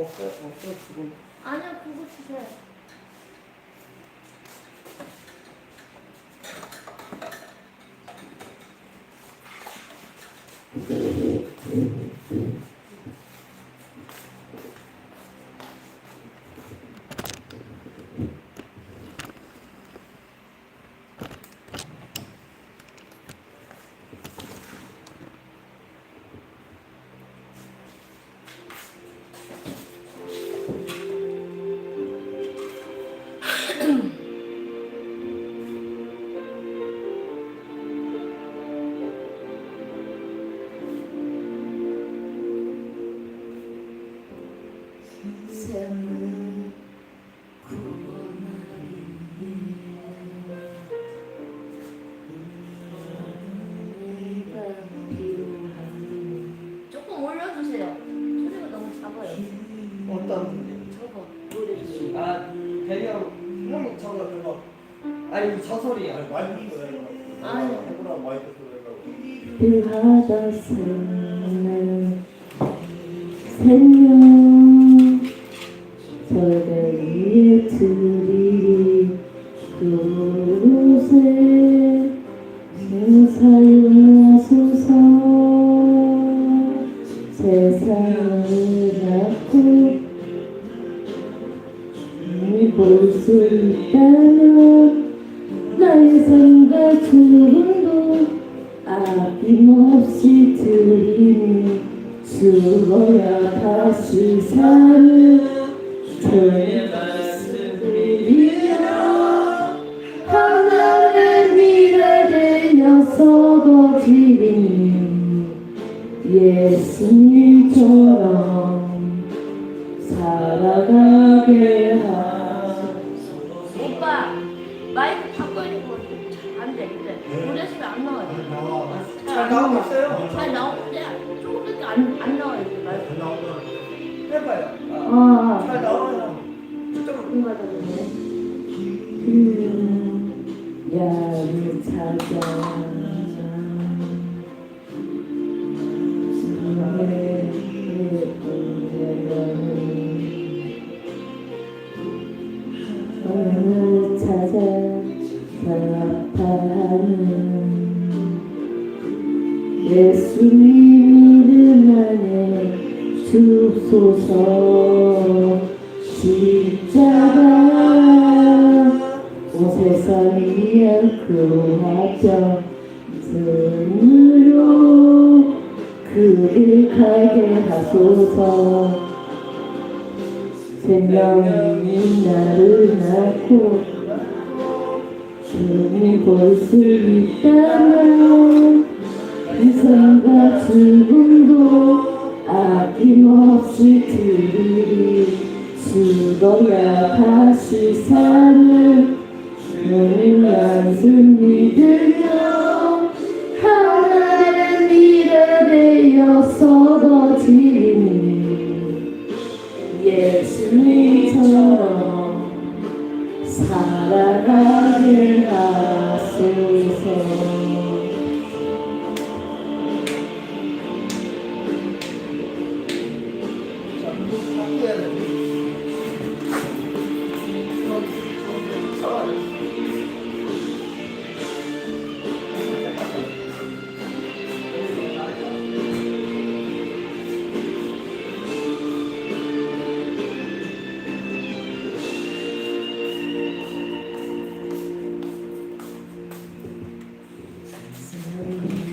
없어요 지금. 아니요, 그거 주세요. 조금 올려주세요. 소리가 너무 작아요. 어떤 저거 노래 중에. 배경 형이 저거 아니 저 소리. 아니 마이크 소리가 아니요. 해보라 마이크 소리가 받았으면 생명 저를 위해 드리리 그곳에 사용하소서. 세상을 낳고 볼 수 있다면 나의 삶과 죽음도 아낌없이 드리니 죽어야 다시 사는 저의 말씀드리며 하나의 미래 되어 썩어지리니 예수님처럼 살아가게 하소서. 오빠, 마이크 바꿔 있는 거 안 돼. 근데 노래시면 안 나와요. 잘 나오고 있어요. 잘 나오는데 조금밖에 안 나와요. 이제 마이크. 안 나오잖아. 해봐요. 잘 나와요. 좀 야를 찾아 찾아 살아가는 예수님 이름 안에 주소서. 십자가 온 세상을 위한 그 화평으로 그를 가게 하소서. 생명이 나를 낳고 주님 볼 수 있다면 인생과 죽음도 아낌없이 드리리 죽어야 다시 사는 주님 말씀 믿으며 하나의 미래 되어 썩어지니 예수님처럼 살아가게 하소서.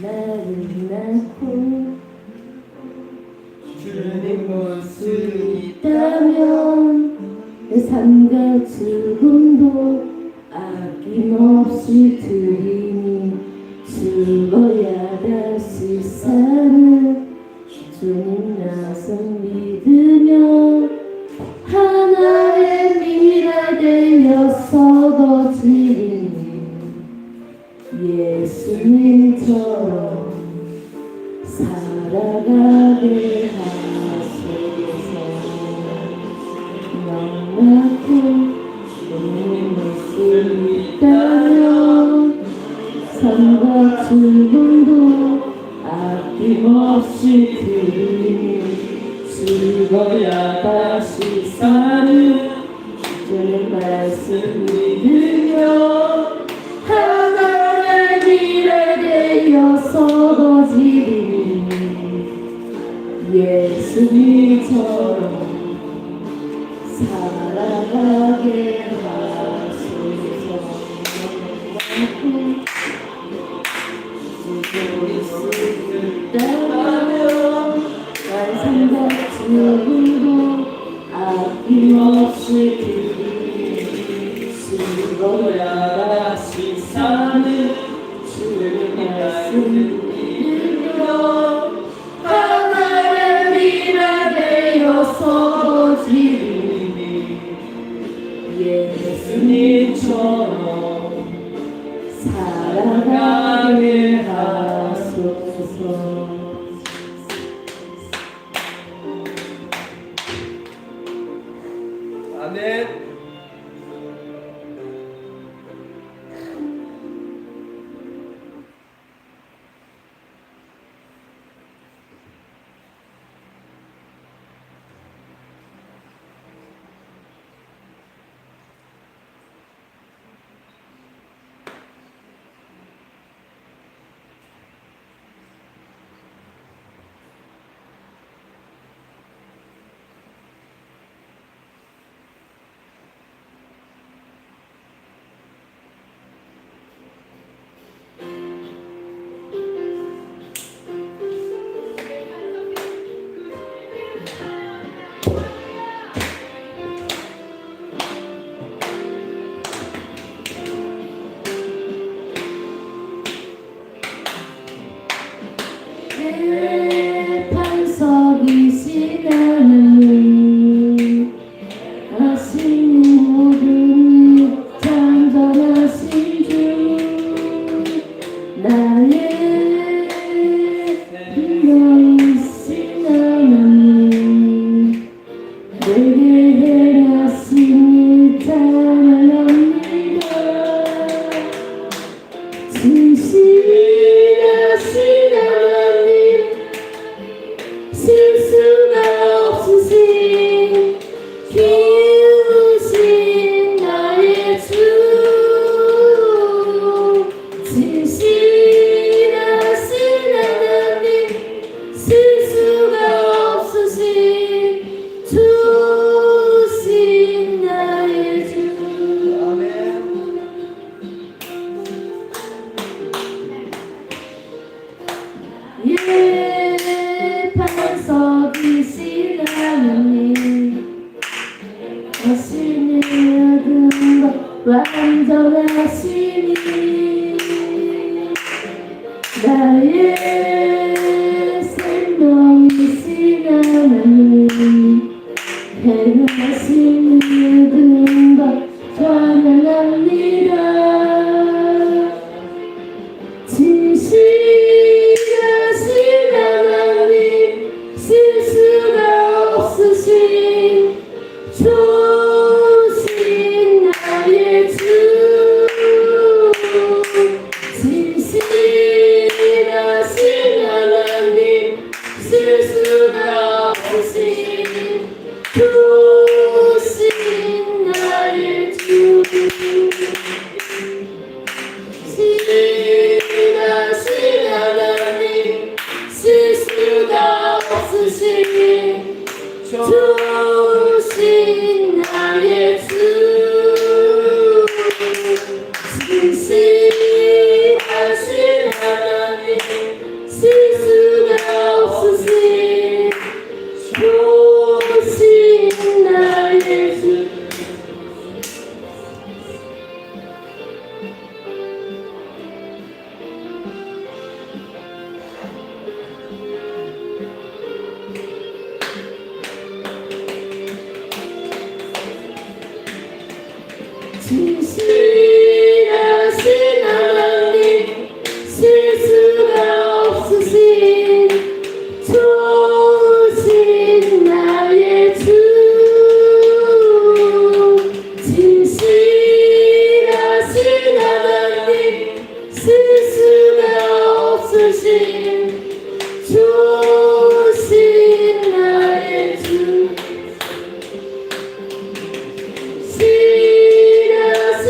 나를 낳고 주님 볼 수 있다면 내 삶과 죽음도 아낌없이 드리니 죽어야 다시 사는 주님 나서 믿으며 하나의 미래 되어 썩어지니 예수님처럼 살아가게 하소서. 영원하고 주님을 수 있다면 삶과 죽음도 아낌없이 드리니 죽어야 다시 힘없이 수고야 다시 사는 주의 말씀으로 하나의 미라 되어서 지름이 예수님처럼 살아가게 하소서. 아멘. 내 반석이신 하나님 하시니 모든 일 참전하신 주 나의 힘이신 하나님 내게 행하신 일 찬양합니다. 진실하신 하나님 실수가 없으신 기우신 나의 주 진실하신 하나님 실수가 없으신 주신 나의 주 아멘. 예 반석이신 하나님 하시니 모든 것 완전하시니 나의 생명이신 하나님 행하신 모든 것 찬양합니다. 진실하신 하나님 실수가 없으신 좋으신 나의 주 진실하신 하나님 실수가 없으신 좋으신 나의 주 진실하신 하나님 실수가 없으신 좋으신 나의 주 진실하신 하나님 실수가 없으신 좋으신 나의 주 진실하신 하나님 실수가 없으신 좋으신 나의 주 진실하신 하나님 실수가 없으신 좋으신 나의 주 실하신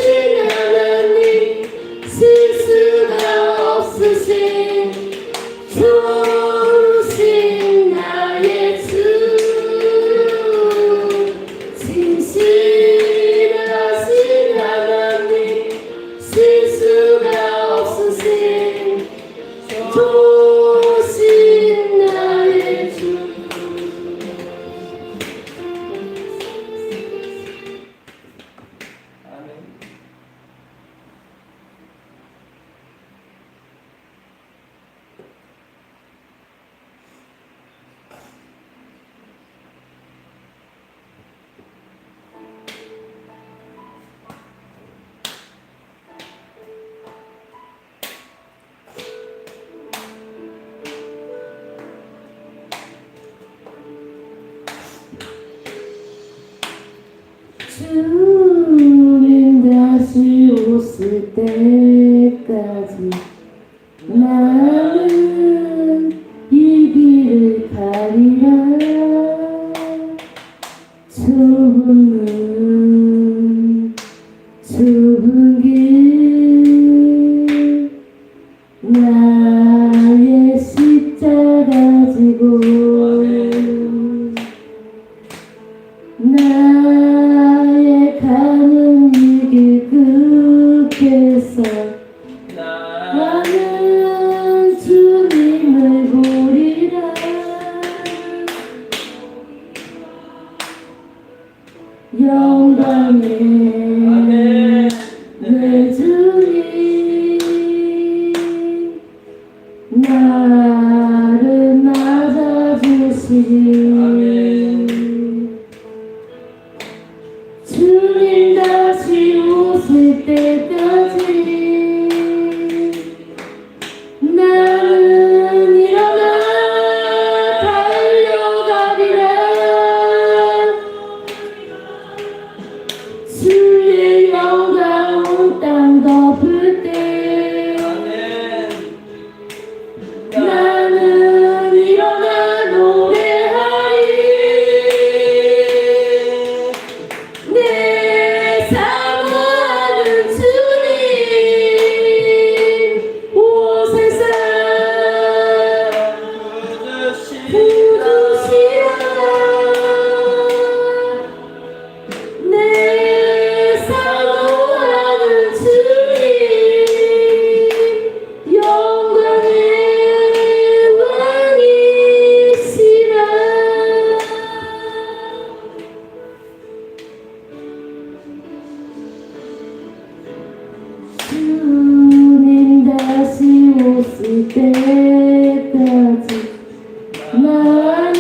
주님 다시 오실 때까지 나는 이 길을 가리라. 좁은 길 나의 십자가 지고 나의 가는 이 길 끝에서 나는 주님을 보리라. 영광의 내 주님 나를 맞아주시리. 주님 다시 오실 때까지 나는 일어나 달려가리라. 주의 영광 온 땅 덮을 때 나는 일어나 노래하리. 내 사모하는 주님 오세상 부르시라. 내 사모하는 주님 영광의 왕이시라. 주님 다시 오실 때까지 나는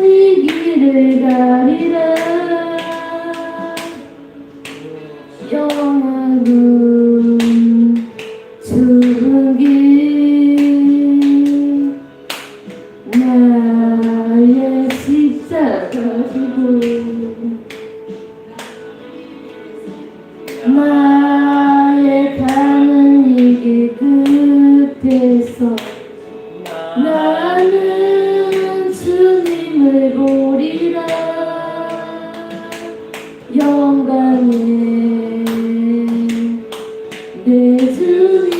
이 길을 가리라. 영원한 좁은 길 나의 십자가 지고 나의 가는 이 길 끝에서 나는 주님을 보리라. 영광의 내 주님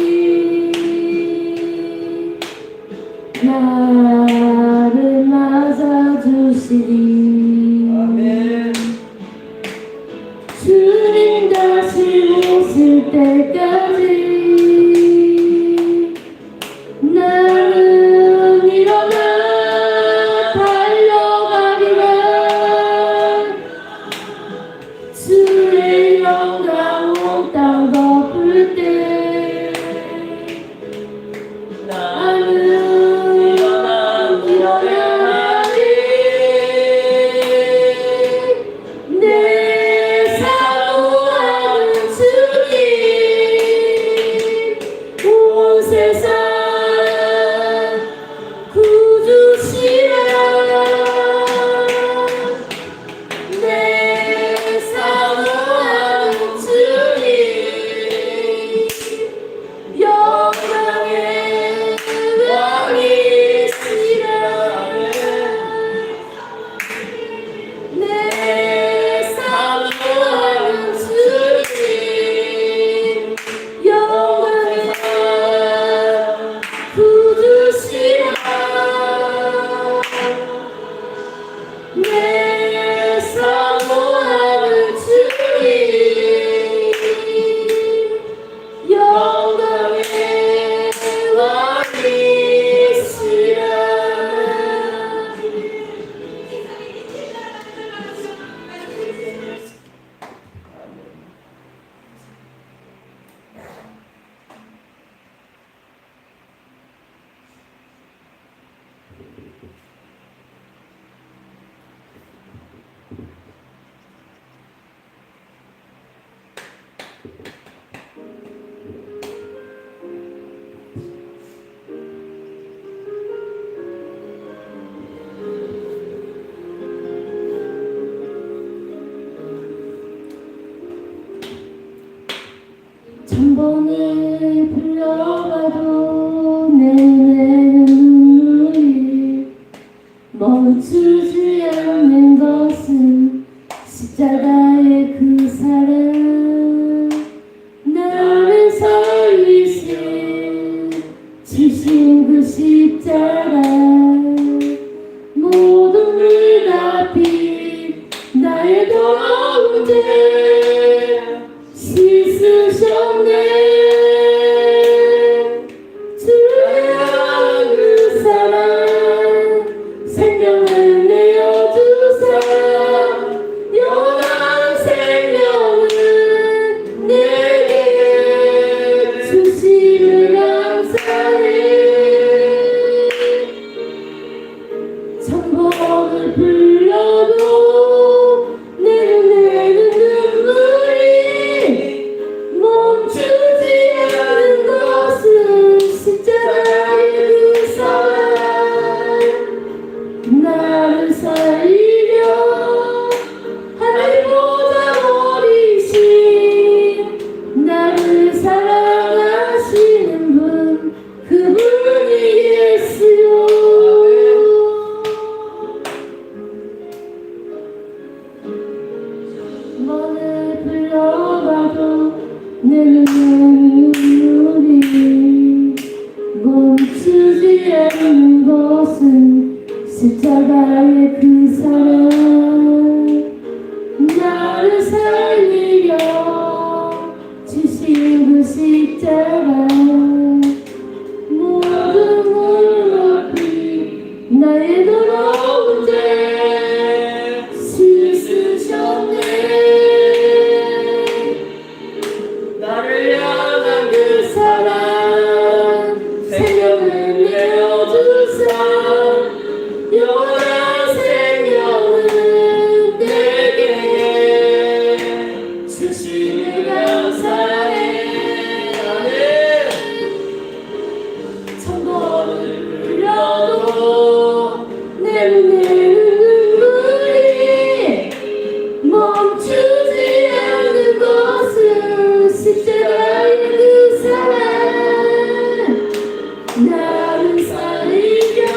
나를 맞아주시리. 주님 다시 오실 때까지 나는 일어나 달려가리라. 주의 영광 온 땅 덮을 때 나는 일어나리. 내 사모하는 주님 온 세상 구주시라. 내 사모하는 주님 영광의 왕이시라. 내 사모하는 주님 영광의 구주시라. 내 사모하는 주님 영광의 왕이시라. 번을 불러봐도 내 눈물이 멈추지 않는 것은 십자가의 그 사랑 나를 살리신 지신 그 십자가 모든 일 납이 나의 더러운 죄 씻으셨네 주의 그 사랑 생명을 내어주사 영원한 생명을 내게 주시는 감사해 천번을 불러도 내는 눈물이 멈추지 않는 것은 십자가의 그 사랑 나를 살리려 하늘보다 어리신 나를 사랑하시는 분 그분이 예수요 너를 불러봐도 내 눈물이 멈추지 않는 것은 십자가의 그 사랑 나를 살리려 주신 그 십자가 모든 물러비 나의 더러운 죄 씻으셨네 나를 향한 그 사랑 생명을 내어주사 영원한 생명을 내게 주시니 감사해 나는 천번을 불려도 내 눈물이 멈추지 않는 것은 십자가의 그 사랑 나를 살리려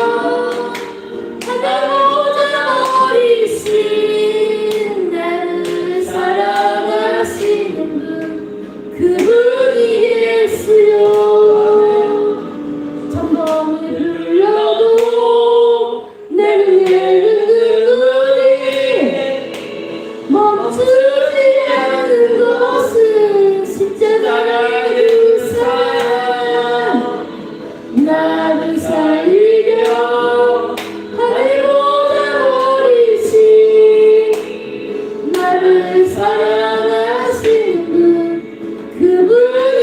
하나보다 어리신 나를 사랑하시는 분 그분이 예수요 천번을 불러도 내 눈물이 멈추지 않는 것은 십자가의 그 사랑 나를 살리려 하늘보다 어리신 나를 사랑하시는 분 그분이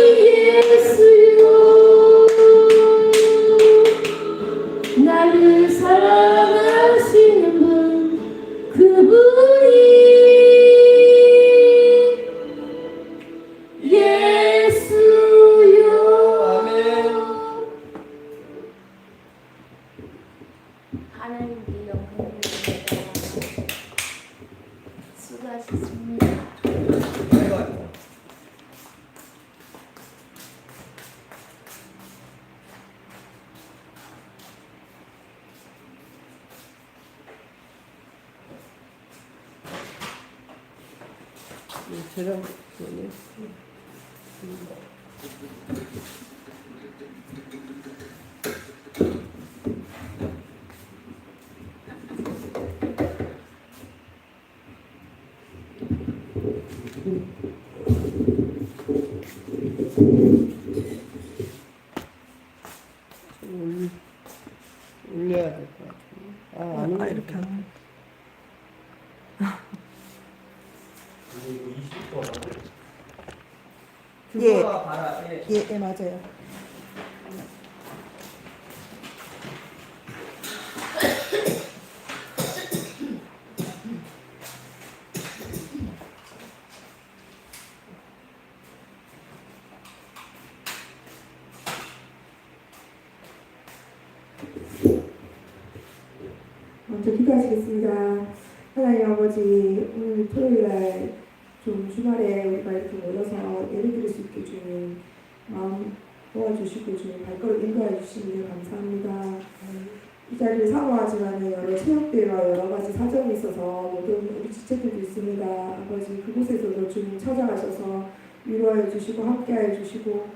예수요 나를 사랑하시는 분 그분이 예수요 아멘. 하나님께 영광을 드립니다. 수고하셨습니다. 아이고. 제가 뭐니? 올려야 될 것 같은데. 아, 이렇게 하는 그거가 봐라. 예. 예, 맞아요. 먼저 기도하시겠습니다. 하나님 아버지, 오늘 토요일 날 좀 주말에 우리가 이렇게 모여서 예배 드릴 수 있게 주님 주시고 주님 발걸음 인도해 주시니 감사합니다. 이 자리를 사모하지만 여러 체육대회와 여러 가지 사정이 있어서 모든 우리 지체들도 있습니다. 아버지 그곳에서도 주님 찾아가셔서 위로하여 주시고 함께하여 주시고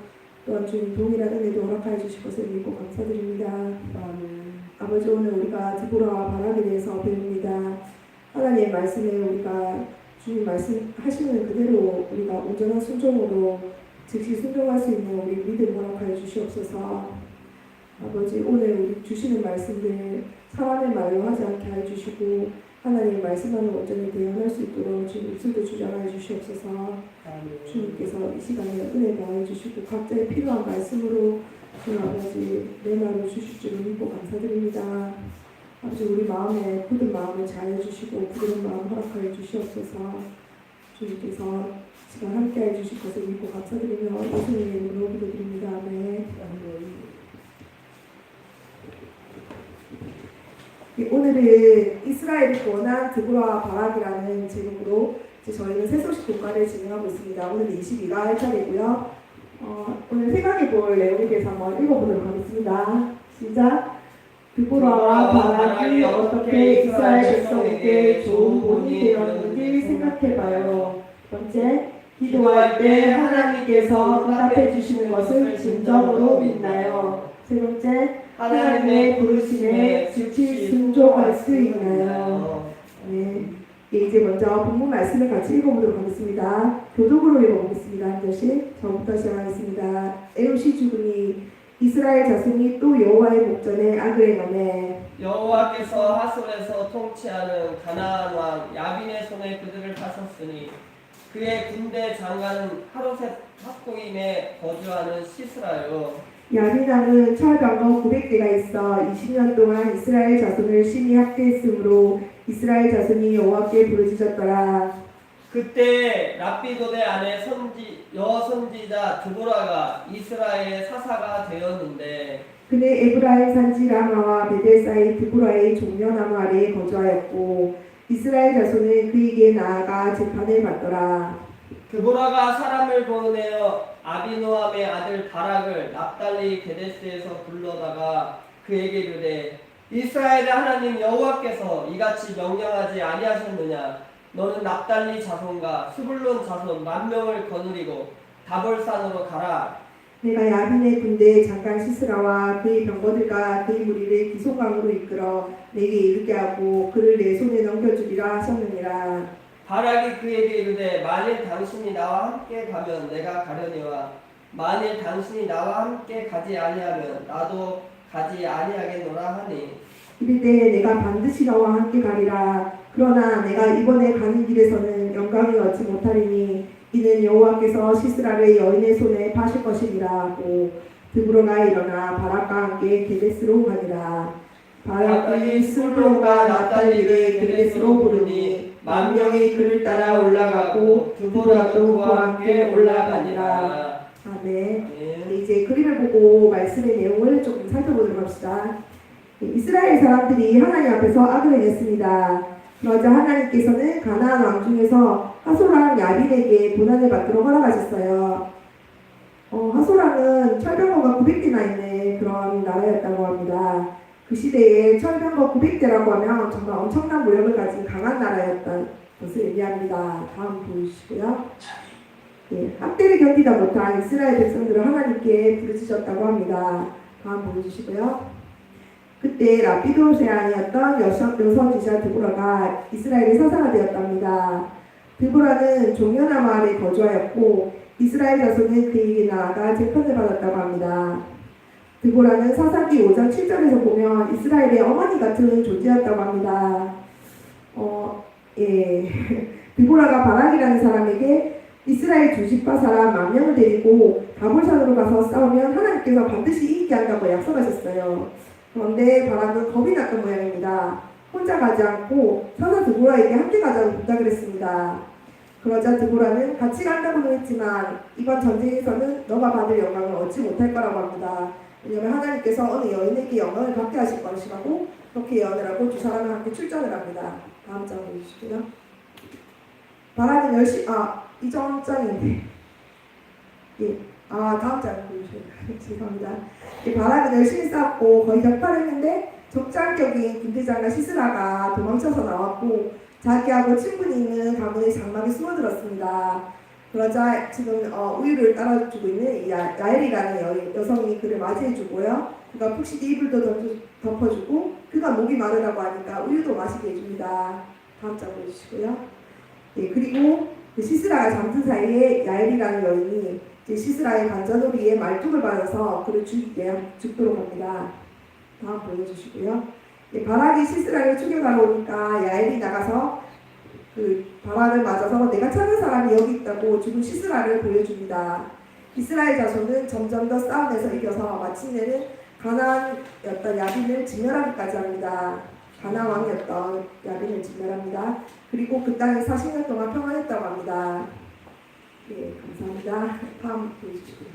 또한 주님 동일한 은혜도 허락하여 주실 것을 믿고 감사드립니다. 아버지 오늘 우리가 디보라와 바락에 대해서 배웁니다. 하나님의 말씀에 우리가 주님 말씀하시는 그대로 우리가 온전한 순종으로 즉시 순종할 수 있는 우리 믿음 허락하여 주시옵소서. 아버지 오늘 우리 주시는 말씀들 사람의 말로 하지 않게 하여 주시고 하나님의 말씀만을 온전히 대응할 수 있도록 주님 입술도 주장하여 주시옵소서. 주님께서 이 시간에 은혜 더하여 주시고 각자의 필요한 말씀으로 주님 아버지 내 말을 주실 줄을 믿고 감사드립니다. 아버지 우리 마음에 굳은 마음을 자유해 주시고 부드러운 마음 허락하여 주시옵소서. 주님께서 시간 함께해 주실 것을 믿고 감사드리며 예수님의 이름으로 기도드립니다. 아멘. 오늘은 이스라엘이 구원한 드보라와 바락이라는 제목으로 저희는 새소식 독가를 진행하고 있습니다. 오늘 22가 할 차례고요. 오늘 생각해 볼 내용에 대해서 한번 읽어보도록 하겠습니다. 시작! 드보라와 바락이 어떻게 이스라엘 백성에게 좋은 본이 되었는지 생각해봐요. 번째, 기도할 때 하나님께서 응답해 주시는 것을 진정으로 믿나요? 세 번째, 하나님의 부르심에 즉시 순종할 수 있나요? 네. 이제 먼저 본문 말씀을 같이 읽어보도록 하겠습니다. 교독으로 읽어보겠습니다. 한 절씩 저부터 시작하겠습니다. 에롯이 죽으니 이스라엘 자손이 또 여호와의 목전에 악을 행하매 여호와께서 하솔에서 통치하는 가나안 왕 야빈의 손에 그들을 파셨으니 그의 군대 장관은 하로셋 학고임에 거주하는 시스라요. 야빈왕은 철병거 900대가 있어 20년 동안 이스라엘 자손을 심히 학대했으므로 이스라엘 자손이 여호와께 부르짖었더라. 그때 랍비도의 아내 여선지자 드보라가 이스라엘의 사사가 되었는데 그는 에브라임 산지 라마와 베델 사이 드보라의 종려나무 아래에 거주하였고 이스라엘 자손은 그에게 나아가 재판을 받더라. 드보라가 사람을 보내어 아비노함의 아들 바락을 납달리 게데스에서 불러다가 그에게 이르되 이스라엘의 하나님 여호와께서 이같이 명령하지 아니하셨느냐? 너는 납달리 자손과 스불론 자손 10,000명을 거느리고 다볼산으로 가라. 내가 야빈의 군대 장관 시스라와 그의 병거들과 그의 무리를 기송강으로 이끌어 내게 이르게 하고 그를 내 손에 넘겨주리라 하셨느니라. 바락이 그에게 이르되 만일 당신이 나와 함께 가면 내가 가려니와 만일 당신이 나와 함께 가지 아니하면 나도 가지 아니하겠노라 하니 이르되 내가 반드시 너와 함께 가리라. 그러나 내가 이번에 가는 길에서는 영광을 얻지 못하리니 이는 여호와께서 시스라를 여인의 손에 파실 것이니라 하고 드보라가 일어나 바락과 함께 게데스로 가니라. 바락이 스불론과 납달리를 게데스로 부르니 10,000명이 그를 따라 올라가고 드보라도 그와 함께 올라가니라. 아멘. 이제 그림을 보고 말씀의 내용을 조금 살펴보도록 합시다. 이스라엘 사람들이 하나님 앞에서 악을 행했습니다. 그러자 하나님께서는 가나안 왕 중에서 하솔왕 야빈에게 고난을 받도록 허락하셨어요. 하솔왕은 철병거가 900대나 있는 그런 나라였다고 합니다. 그 시대에 철병거 900대라고 하면 정말 엄청난 무력을 가진 강한 나라였던 것을 의미합니다. 다음 보시고요. 학대를 견디다 못한 이스라엘 백성들을 하나님께 부르짖었다고 합니다. 다음 보여주시고요. 그때 랍비도의 아니었던 여선지자 드보라가 이스라엘의 사사가 되었답니다. 드보라는 종려나무 아래 거주하였고 이스라엘 자손은 그에게 나아가 재판을 받았다고 합니다. 드보라는 사사기 5장 7절에서 보면 이스라엘의 어머니 같은 존재였다고 합니다. 드보라가 바락이라는 사람에게 이스라엘 두 집파 사람 10,000명을 데리고 다볼산으로 가서 싸우면 하나님께서 반드시 이기게 한다고 약속하셨어요. 그런데 바락은 겁이 났던 모양입니다. 혼자 가지 않고 사사 드보라에게 함께 가자고 부탁을 했습니다. 그러자 드보라는 같이 간다고는 했지만 이번 전쟁에서는 너가 받을 영광을 얻지 못할 거라고 합니다. 왜냐하면 하나님께서 어느 여인에게 영광을 받게 하실 것이라고 그렇게 예언을 하고 두 사람은 함께 출전을 합니다. 다음 장 보여주시고요. 바락은 이전 장인데 다음 장 보여주시고요. 죄송합니다. 이 바락은 열심히 싸웠고 거의 격파했는데 적장격인 군대장과 시스라가 도망쳐서 나왔고 자기하고 친분이 있는 가문의 장막에 숨어들었습니다. 그러자 지금 우유를 따라주고 있는 이 야엘이라는 여성이 그를 맞이해주고요. 그가 푹신이 이불도 덮어주고 그가 목이 마르다고 하니까 우유도 마시게 해줍니다. 다음 장 보여주시고요. 예, 그리고 그 시스라가 잠든 사이에 야엘이라는 여인이 이제 시스라의 관자놀이에 말뚝을 받아서 그를 죽도록 합니다. 다음 보여주시고요. 예, 바락이 시스라를 추격하러 오니까 야엘이 나가서 그 바락을 맞아서 내가 찾은 사람이 여기 있다고 죽은 시스라를 보여줍니다. 이스라엘 자손은 점점 더 싸움에서 이겨서 마침내는 가나안이었던 야빈을 진멸하기까지 합니다. 가나안 왕이었던 야빈을 진멸합니다. 그리고 그 땅이 40년 동안 평안했다고 합니다. 예, 감사합니다. 다음 보여주시고요.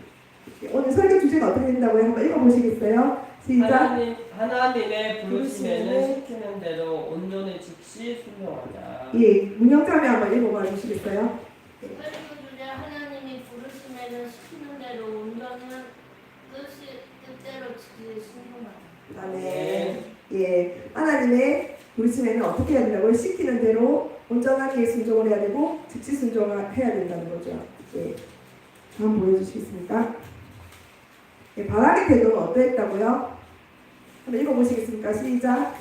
예, 오늘 설교 주제가 어떻게 된다고요? 한번 읽어보시겠어요? 시작. 하나님의 부르심에는 시키는 대로 온전히 즉시 순종하자. 예, 문영자매 한번 읽어봐 주시겠어요? 설교 주제 하나님이 부르심에는 시키는 대로 온전한 뜻대로 지키는 순종하다. 아멘. 예, 하나님의 부르심에는 어떻게 해야 된다고요? 시키는 대로 온전하게 순종을 해야 되고 즉시 순종을 해야 된다는 거죠. 예, 다음 보여주시겠습니까? 예, 바락의 태도는 어떠했다고요? 한번 읽어보시겠습니까? 시작.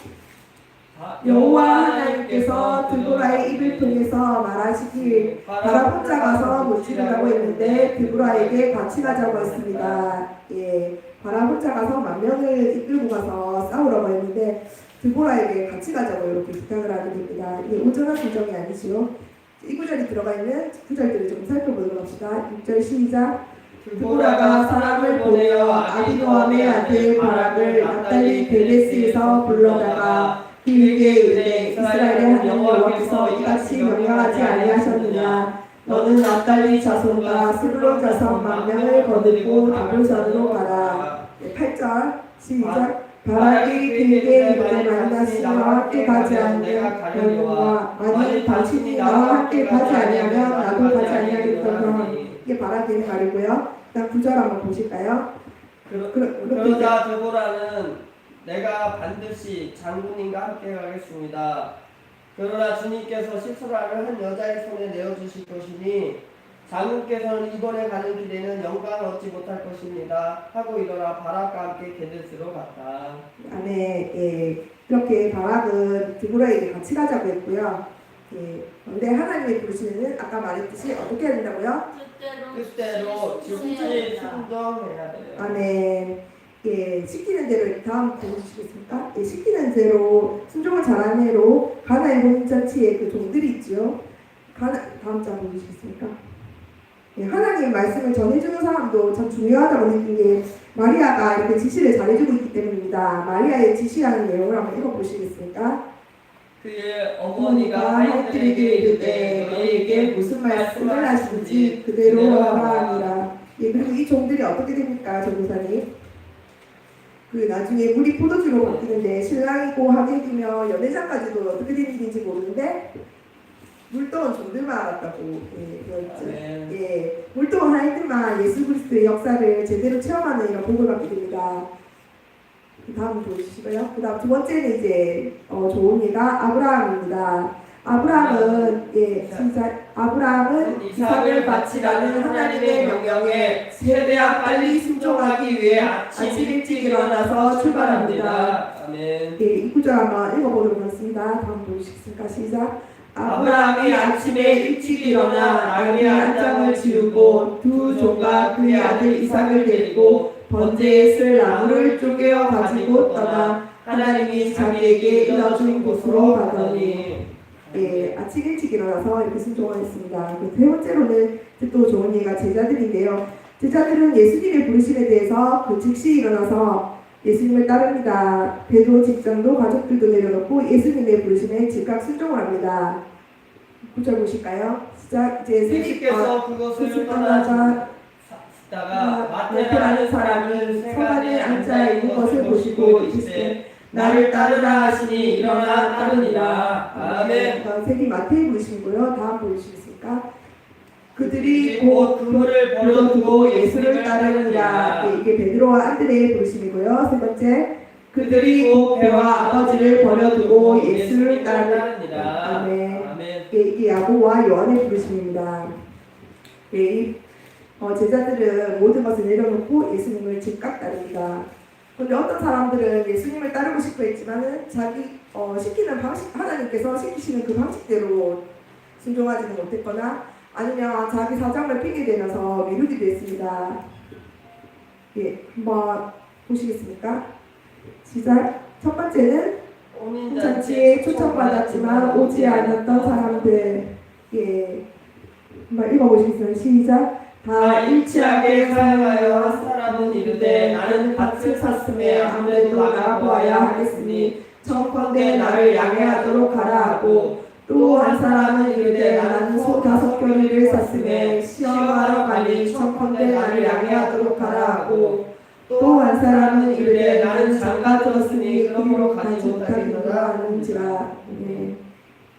여호와 하나님께서 드보라의 입을 통해서 말하시길 바락 혼자 가서 무찌르라고 했는데 드보라에게 같이 가자고 했습니다. 예, 바락 혼자 가서 10,000명을 이끌고 가서 싸우라고 했는데 드보라에게 같이 가자고 이렇게 부탁을 하게 됩니다. 이게 온전한 순종이 아니지요. 이 구절이 들어가 있는 구절들을 좀 살펴보도록 합시다. 6절 시작. 드보라가 사람을 보내어 아비노함의 아들 바락을 납달리 베레스에서 불러다가 그에게 이르되 이스라엘의 하나님 여호와께서 이같이 명령하지 아니하셨느냐. 너는 납달리 자손과 스불론 자손 10,000명을 거느리고 다볼산으로 가라. 8절 시작. 바락이 그에게 이르되 만나시 나와 함께 가지 아니하면 만일 당신이 나와 함께 가지 아니하면 나도 가지 아니하겠다. 이게 바락이 말이고요. 그다음 9절 한번 보실까요? 그러자 드보라는 내가 반드시 장군님과 함께 가겠습니다. 그러나 주님께서 시스라를 한 여자의 손에 내어주실 것이니 장군께서는 이번에 가는 길에는 영광을 얻지 못할 것입니다. 하고 일어나 바락과 함께 게데스로 갔다. 아멘. 예, 이렇게 바락은 드보라에게 같이 가자고 했고요. 예, 근데 하나님의 부르시면은 아까 말했듯이 어떻게 해야 된다고요? 뜻대로 즉시 순종해야 돼요. 아멘. 예, 시키는 대로 다음 보여주시겠습니까? 예, 시키는 대로 순종을 잘하는 애로 가나의 공잔치에 그 종들이 있죠. 다음 장 보여주시겠습니까? 예, 하나님의 말씀을 전해주는 사람도 참 중요하다고 느낀 게 마리아가 이렇게 지시를 잘해주고 있기 때문입니다. 마리아의 지시하는 내용을 한번 읽어보시겠습니까? 그의 어머니가 하인들에게 이르되 너희에게 무슨 말씀을 하시는지 그대로 하라 하니라. 예, 그리고 이 종들이 어떻게 됩니까, 전도사님? 그 나중에 물이 포도주로 바뀌는데 신랑이고 하객이며 연회장까지도 어떻게 된 일인지 모르는데 물동은 종들만 알았다고 그랬죠. 예, 물동은 하객들만 예수 그리스도의 역사를 제대로 체험하는 이런 복을 받게 됩니다. 다음 보여주시고요. 그 다음 두 번째는 이제 좋은 예가 아브라함입니다. 아브라함은 아브라함은 이삭을 바치라는 하나님의 명령에 최대한 빨리 순종하기 위해 아침 일찍 일어나서 출발합니다. 아멘. 예, 이 구절 한번 읽어보도록 하겠습니다. 다음 보여주시겠습니까? 시작. 아브라함이 아침에 일찍 일어나 나귀 한 장을 지우고 두 종과 그의 아들 이삭을 데리고 번제에 쓸 나무를 쪼개어 가지고 떠나 하나님이 자기에게 일러준 곳으로 가더니. 예, 아침 일찍 일어나서 이렇게 순종하였습니다. 세 번째로는 또 좋은 예가 제자들인데요. 제자들은 예수님의 부르심에 대해서 즉시 일어나서 예수님을 따릅니다. 배도 직장도 가족들도 내려놓고 예수님의 부르심에 즉각 순종을 합니다. 9절 보실까요? 시작. 이제 예수께서 그것을 떠나자 다가 마태라는 사람은 세간에 앉아 있는 것을 보시고 이르시되 나를 따르라 하시니 일어나 따르니라. 아멘. 세기 마태의 부르심이고요. 다음 보여주시겠습니까? 그들이 곧 그물을 버려두고 예수를 따르느니라. 네, 이게 베드로와 안드레의 부르심이고요. 세 번째, 그들이 곧 배와 아버지를 버려두고 예수를 따르느니라. 아멘. 아멘. 예, 이게 야고보와 요한의 부르심입니다. 예, 제자들은 모든 것을 내려놓고 예수님을 즉각 따릅니다. 그런데 어떤 사람들은 예수님을 따르고 싶어 했지만은 자기 시키는 방식, 하나님께서 시키시는 그 방식대로 순종하지는 못했거나 아니면 자기 사정을 핑계대면서 미루기도 했습니다. 예, 한번 보시겠습니까? 시작. 첫 번째는 혼잔치에 초청받았지만 오지 않았던 사람들. 예, 한번 읽어보시겠어요? 시작. 다 일치하게 사용하여 한 사람은 이르되 나는 밭을 샀음에 아무래도 나가보아야 하겠으니 청컨대 나를 양해하도록 하라 하고 또 한 사람은 이르되 나는 소 5겨리를 샀음에 시험하러 가니 청컨대 나를 양해하도록 하라 하고 또 한 사람은 이르되 나는 장가 들었으니 그러므로 가지 못하겠노라 하는지라.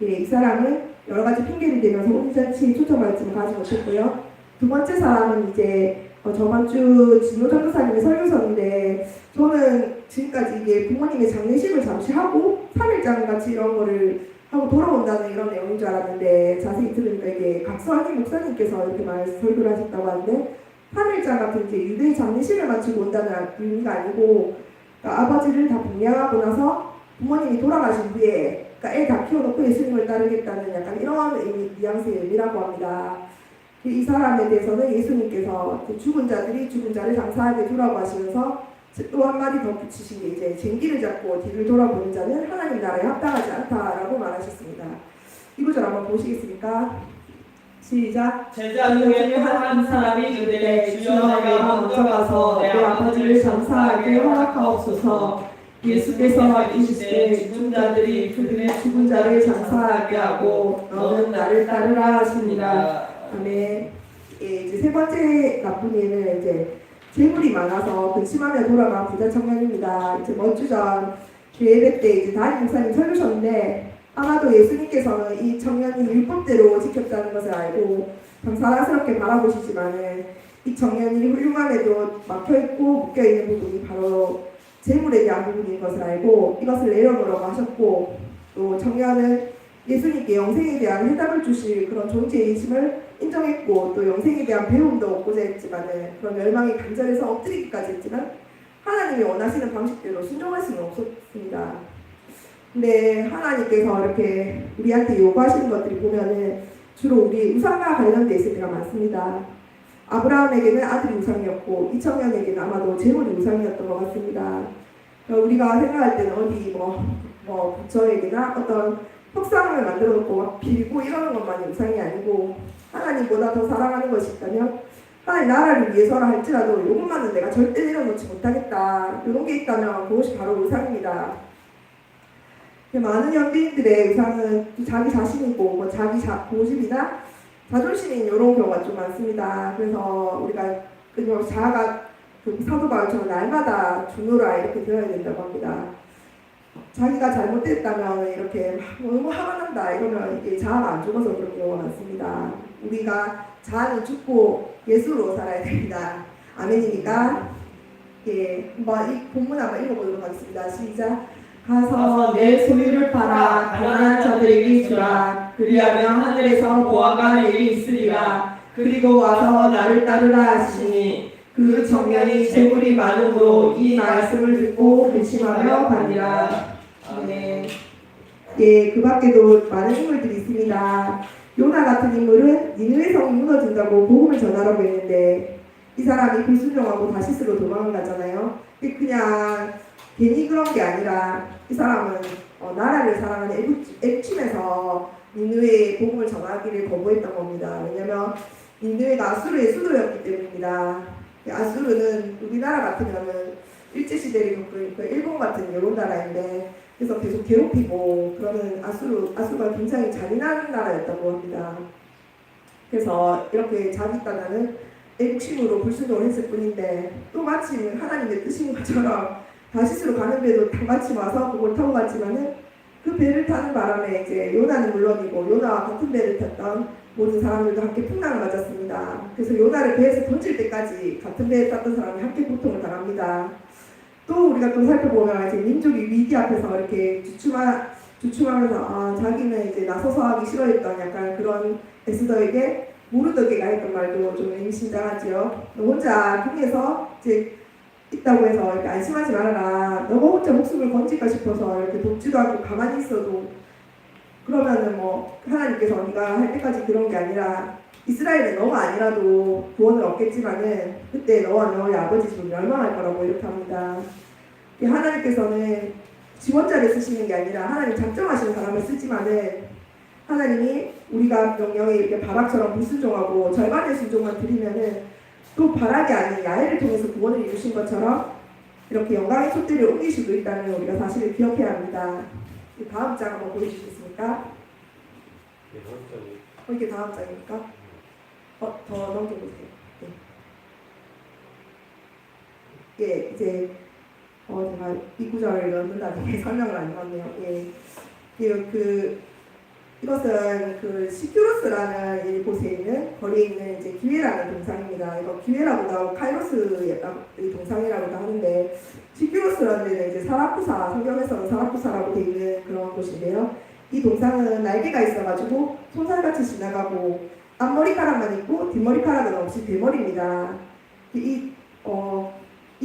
이 사람은 여러 가지 핑계를 대면서 혼잔치에 초청받지만 가지 못했고요. 두 번째 사람은 이제 저번 주 진호 전도사님의 설교서인데 저는 지금까지 이게 부모님의 장례식을 잠시 하고 3일장 같이 이런 거를 하고 돌아온다는 이런 내용인 줄 알았는데 자세히 들으니까 이게 각서하님 목사님께서 이렇게 설교를 하셨다고 하는데 3일장 같은 이제 유대의 장례식을 마치고 온다는 의미가 아니고 그러니까 아버지를 다 봉양하고 나서 부모님이 돌아가신 후에 그러니까 애 다 키워놓고 예수님을 따르겠다는 약간 이런 의미, 뉘앙스의 의미라고 합니다. 이 사람에 대해서는 예수님께서 죽은 자들이 죽은 자를 장사하게 두라고 하시면서 또 한마디 더 붙이신 게 이제 쟁기를 잡고 뒤를 돌아보는 자는 하나님 나라에 합당하지 않다라고 말하셨습니다. 이 구절 한번 보시겠습니까? 시작. 제자 중에 한 사람이 이르되 주여 내가 먼저 가서 내 아버지를 장사하게 허락하옵소서. 예수께서 이르시되 죽은 자들이 그들의 죽은 자를 장사하게 하고 너는 나를 따르라 하시니라. 아멘. 예, 이제 세 번째 나쁜 예는 이제 재물이 많아서 근심하며 돌아간 부자 청년입니다. 이제 몇 주 전 예배 때 이제 담임 목사님 설교셨는데 아마도 예수님께서는 이 청년이 율법대로 지켰다는 것을 알고 사랑스럽게 바라보시지만은 이 청년이 훌륭함에도 막혀있고 묶여있는 부분이 바로 재물에 대한 부분인 것을 알고 이것을 내려놓으라고 하셨고 또 청년은 예수님께 영생에 대한 해답을 주실 그런 존재이심을 인정했고 또 영생에 대한 배움도 얻고자 했지만은 그런 열망이 간절해서 엎드리기까지 했지만 하나님이 원하시는 방식대로 순종할 수는 없었습니다. 근데 하나님께서 이렇게 우리한테 요구하시는 것들이 보면은 주로 우리 우상과 관련돼 있을 때가 많습니다. 아브라함에게는 아들이 우상이었고 이 청년에게는 아마도 재물이 우상이었던 것 같습니다. 우리가 생각할 때는 어디 부처에게나 어떤 석상을 만들어 놓고 막 빌고 이러는 것만이 우상이 아니고 하나님보다 더 사랑하는 것이 있다면 하나님 나라를 위해서라 할지라도 이것만은 내가 절대 내려놓지 못하겠다 이런 게 있다면 그것이 바로 우상입니다. 많은 현대인들의 우상은 자기 자신이고 자기 고집이나 자존심인 이런 경우가 좀 많습니다. 그래서 우리가 그냥 자아가 사도 바울처럼 날마다 주노라 이렇게 되어야 된다고 합니다. 자기가 잘못됐다면 이렇게 너무 화가 난다 이러면 이게 자아가 안 죽어서 그런 경우가 많습니다. 우리가 자아는 죽고 예수로 살아야 됩니다. 아멘입니까? 예, 한번 이 본문 한번 읽어보도록 하겠습니다. 시작. 가서 내 소유를 팔아 가난한 자들에게 주라. 그리하면 하늘에서 보아가 내리 있으리라. 그리고 와서 나를 따르라 하시니 그 청년이 재물이 많음으로 이 말씀을 듣고 근심하며 가니라. 네. 예, 그 밖에도 많은 인물들이 있습니다. 요나 같은 인물은 니느웨 성이 무너진다고 복음을 전하라고 했는데 이 사람이 불순종하고 다시스로 도망을 가잖아요. 그냥 괜히 그런 게 아니라 이 사람은 나라를 사랑하는 애국심에서 니느웨에 복음을 전하기를 거부했던 겁니다. 왜냐하면 니느웨가 아수르의 수도였기 때문입니다. 아수르는 우리나라 같으면은 일제시대를 겪은 일본 같은 이런 나라인데 그래서 계속 괴롭히고 그러는 아수르가 굉장히 잔인한 나라였다고 합니다. 그래서 이렇게 자기 땅은 애국심으로 불순종을 했을 뿐인데 또 마침 하나님의 뜻인 것처럼 다시스로 가는 배도 같이 와서 그걸 타고 갔지만은 그 배를 타는 바람에 이제 요나는 물론이고 요나와 같은 배를 탔던 모든 사람들도 함께 풍랑을 맞았습니다. 그래서 요나를 배에서 던질 때까지 같은 배에 탔던 사람이 함께 고통을 당합니다. 또 우리가 또 살펴보면 이제 민족이 위기 앞에서 이렇게 주춤하면서 자기는 이제 나서서 하기 싫어했던 약간 그런 에스더에게 모르드게가 했던 말도 좀 의미심장하지요. 너 혼자 궁에서 이제 있다고 해서 이렇게 안심하지 말아라. 너가 혼자 목숨을 건질까 싶어서 이렇게 돕지도 않고 가만히 있어도 그러면은 뭐 하나님께서 네가 할 때까지 그런 게 아니라 이스라엘은 너가 아니라도 구원을 얻겠지만은 그때 너와 너의 아버지 집은 멸망할 거라고 이렇게 합니다. 하나님께서는 지원자를 쓰시는 게 아니라 하나님 작정하시는 사람을 쓰지만은 하나님이 우리가 명령에 이렇게 바락처럼 불순종하고 절반의 순종만 드리면은 또 바락이 아닌 야훼를 통해서 구원을 이루신 것처럼 이렇게 영광의 촛대를 옮길 수도 있다는 우리가 사실을 기억해야 합니다. 다음 장 한번 보여주시겠습니까? 이게 다음 장입니까? 더 넘겨보세요. 예, 이제 제가 이 구절을 넣는다는 게 설명을 안 해봤네요. 이것은 그 시큐로스라는 이 곳에 있는 거리에 있는 이제 기회라는 동상입니다. 이거 기회라고도 하고 카이로스의 동상이라고도 하는데 시큐로스라는 데는 이제 사라쿠사, 성경에서는 사라쿠사라고 되어 있는 그런 곳인데요. 이 동상은 날개가 있어가지고 손살같이 지나가고 앞머리카락만 있고 뒷머리카락은 없이 대머리입니다. 이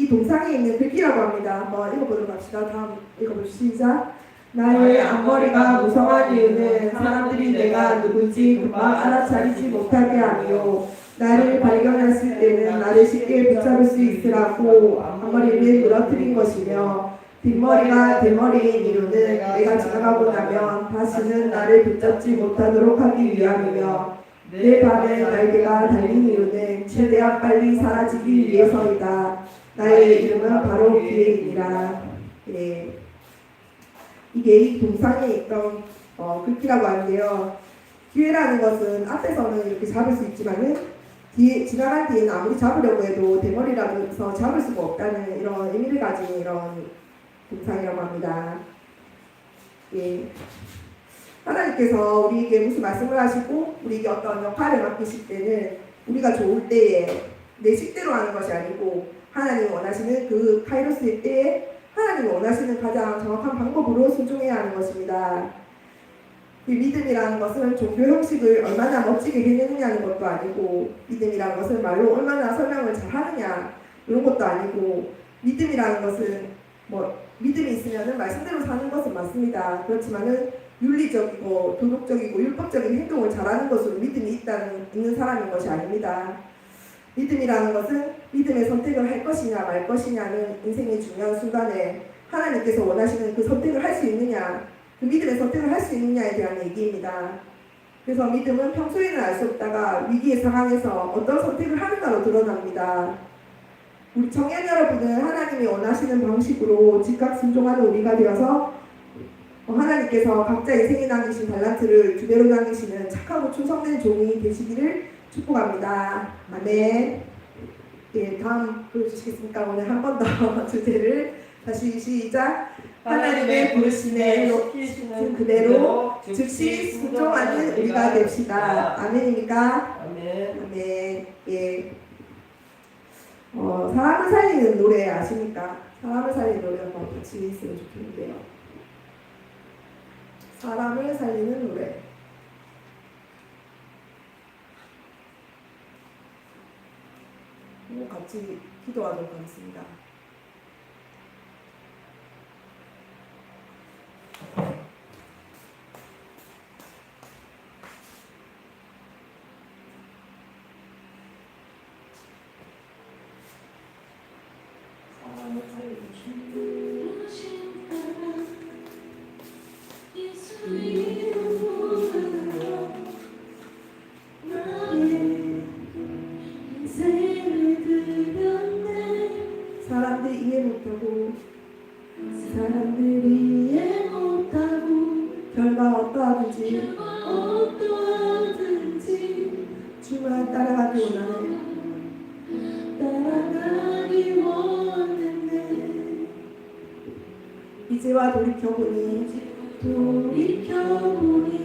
동상에 있는 글귀라고 합니다. 한번 읽어보도록 합시다. 다음 읽어보시죠. 시작. 나의 앞머리가 무성한 이유는 사람들이 내가 누군지 금방 알아차리지 못하게 하며 나를 발견했을 때는 나를 쉽게 붙잡을 수 있으라고 앞머리를 늘어뜨린 것이며 뒷머리가 대머리인 이유는 내가 지나가고 나면 다시는 나를 붙잡지 못하도록 하기 위함이며 내 발에 날개가 달린 이유는 최대한 빨리 사라지기 위해서이다. 나의 이름은 바로 기회이니라. 예. 이게 이 동상에 있던 글귀라고 하는데요. 기회라는 것은 앞에서는 이렇게 잡을 수 있지만은 지나갈 뒤에는 아무리 잡으려고 해도 대머리라서 잡을 수가 없다는 이런 의미를 가진 이런 동상이라고 합니다. 예. 하나님께서 우리에게 무슨 말씀을 하시고 우리에게 어떤 역할을 맡기실 때는 우리가 좋을 때에 내 식대로 하는 것이 아니고 하나님이 원하시는 그 카이로스의 때에 하나님이 원하시는 가장 정확한 방법으로 순종해야 하는 것입니다. 이 믿음이라는 것은 종교 형식을 얼마나 멋지게 해내느냐는 것도 아니고 믿음이라는 것은 말로 얼마나 설명을 잘하느냐 이런 것도 아니고 믿음이라는 것은 믿음이 있으면 말씀대로 사는 것은 맞습니다. 그렇지만은 윤리적이고 도덕적이고 율법적인 행동을 잘하는 것으로 믿음이 있는 사람인 것이 아닙니다. 믿음이라는 것은 믿음의 선택을 할 것이냐 말 것이냐는 인생의 중요한 순간에 하나님께서 원하시는 그 선택을 할 수 있느냐 그 믿음의 선택을 할 수 있느냐에 대한 얘기입니다. 그래서 믿음은 평소에는 알 수 없다가 위기의 상황에서 어떤 선택을 하는가로 드러납니다. 우리 청년 여러분은 하나님이 원하시는 방식으로 즉각 순종하는 우리가 되어서 하나님께서 각자 인생에 남기신 달란트를 주대로 남기시는 착하고 충성된 종이 되시기를 축복합니다. 아멘. 예, 다음 보여주시겠습니까? 오늘 한 번 더 주제를 다시 시작. 하나님의 부르심에 시키시는 그대로 즉시 순종하는 우리가 됩시다. 아멘입니까? 아멘. 아멘. 예. 사람을 살리는 노래 아십니까? 사람을 살리는 노래 한번 같이 있으면 좋겠는데요. 사람을 살리는 노래. 같이 기도하도록 하겠습니다. 사람을 살리는 사람들이 이해 못하고 결과 어떠하든지 주만 따라가기 원하네. 이제와 돌이켜보니 돌이켜보니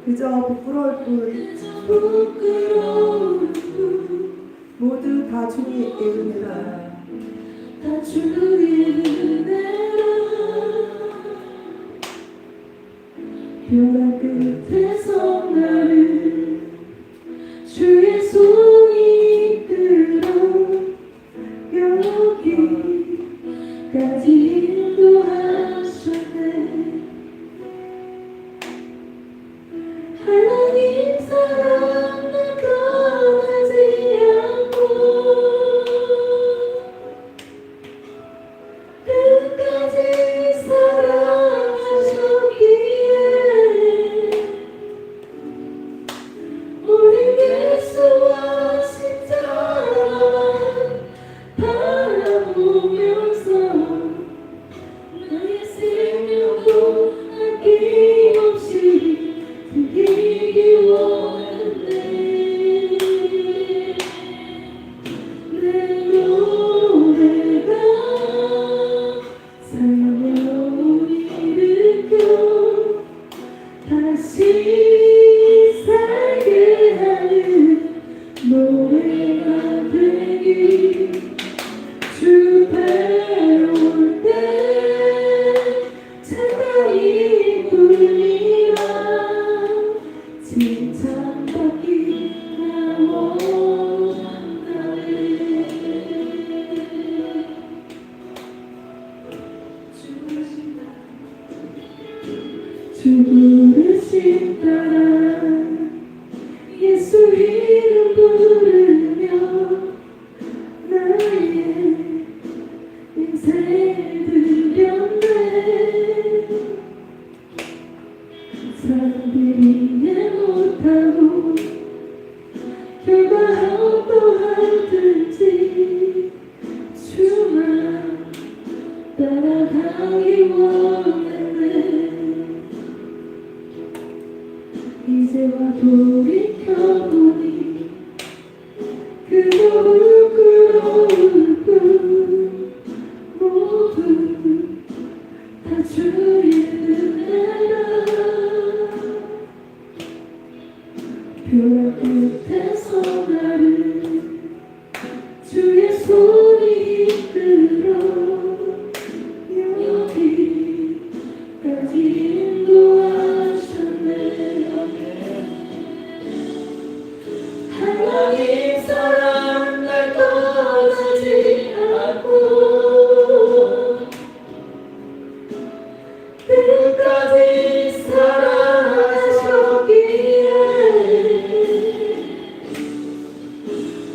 그저 부끄러울 뿐 부끄러울 뿐 모두 다 주의 은혜라. 다 주의 은혜라 벼랑 끝에서 나를 주의 손이 이끌어 여기까지 인도하셨네. 하나님 사랑 날 떠나지 않고 끝까지 사랑하셨기에 우리 예수와 십자가만 바라보면서 나의 생명도 아낌없이 드리기 원했네. 내 노래가 삶을 일으켜 다시 살게 하는 노래가 되기. 주 배울 때 찬양이 뿐이라 칭찬받기 나 원하네. 주 부르심 따라 예수 이름 부르며 나의 인생을 드렸네. 사람들이 이해 못하고 결과 어떠하든지 주만 따라가기 원했네. 이제와 돌이켜보니 그저 부끄러울 뿐 모두 다 주의 은혜라. 벼랑 끝에서 나를 주의 손이 이끌어 여기까지 인도하셨네. 하나님 사랑 날 떠나지 않고 끝까지 사랑하셨기에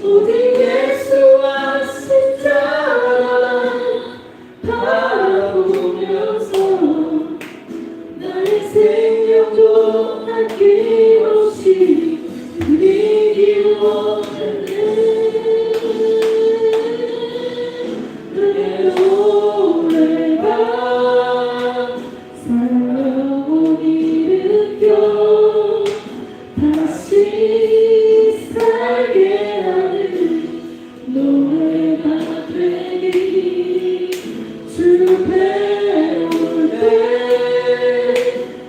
모든 예수와 십자가만 바라보면서 나의 생명도 아낌없이 드리기 원했네. 내 노래가 사랑을 일으켜 다시 살게 하는 노래가 되기. 주 배울 때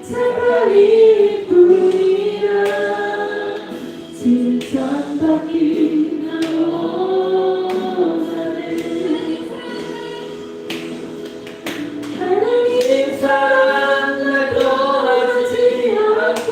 찬양이 뿐이라 칭찬받기 나 원하네. 하나님 사랑 날 떠나지 않고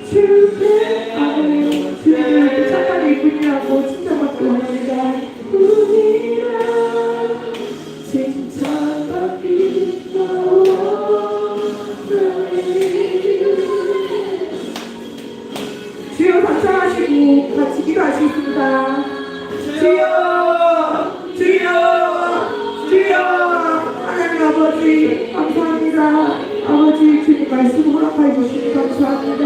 주께 아멘. 주님을 착한 일꾼이라고 칭찬받기 원합니다. 뿐이라 칭찬받기 주여 감사하시고 같이 기도하시겠습니다. 주여 주여 주여 하나님 아버지 감사합니다. 아버지 주님 말씀 허락하여 주시니 감사합니다.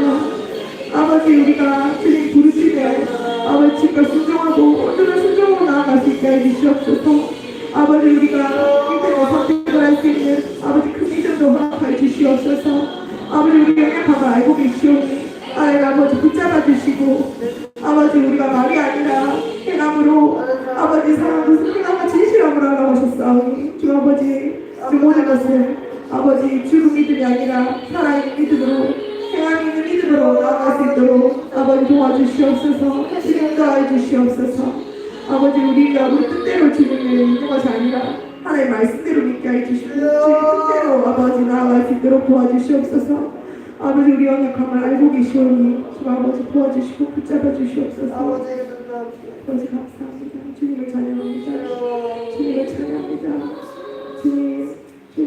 아버지 우리가 주님 부르시네 아버지 주님과 순종하고 온전한 순종으로 나아갈 수 있게 해주시옵소서. 아버지 우리가 인생의 선택을 할 수 있는 아버지 큰 믿음도 허락하여 주시옵소서. 아버지 우리 연약함을 알고 계시오니 하나님 아버지 붙잡아 주시고 아버지 우리가 말이 아니라 행함으로 아버지 사랑도 승리함과 진실함으로 알아오셨사오니 주 아버지 주 모든 것을 아버지 죽은 믿음이 아니라 살아있는 믿음으로 행함 있는 믿음으로 나아갈 수 있도록 아버지 도와주시옵소서. 주님 도와해 주시옵소서. 아버지 우리가 우리 뜻대로 주님을 믿는 것이 아니라 하나님의 말씀대로 믿게 해 주시고 주님 뜻대로 아버지 나아갈 수 있도록 도와주시옵소서. 아버지 우리 연약함을 알고 계시오니 주 아버지 도와주시고 붙잡아 주시옵소서. 아버지 감사합니다. 주님을 찬양합니다. 주님을 찬양합니다. 주님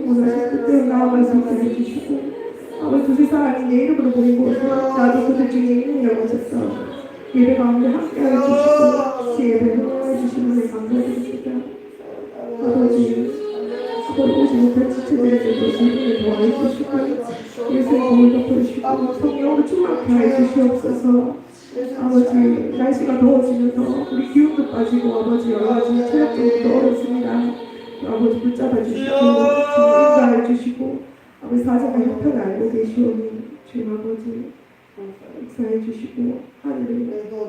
오늘 뜻대로 나아갈 수 있게 해주시고 아버지 두 세상이 내 이름으로 보이고 나도 그들 중에 있느냐고 하셨어. 예배 가운데 함께하여 주시고 제 예배를 허락해 주시는 데 감사드립니다. 아버지 오지 못한 지체들에게도 주님을 도와해 주시고 예수의 몸을 덮어주시고 성령으로 충만케 해 주시옵소서. 아버지 날씨가 더워지면서 우리 기운도 빠지고 아버지 여러 가지 체력적으로도 어렵습니다. 아버지 붙잡아 주시고 인도해 주시고 아버지 사정의 형편을 알고 계시오니 주님 아버지 역사해 주시고 하늘을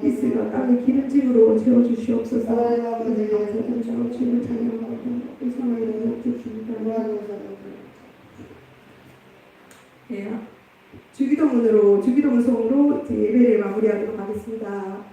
이슬과 땅의 기름짐으로 채워주시옵소서. 오늘 감사드리며 주님을 찬양합니다. 예수님의 이름으로 기도드립니다. 네, 주기도문으로 주기도문 성으로 이제 예배를 마무리하도록 하겠습니다.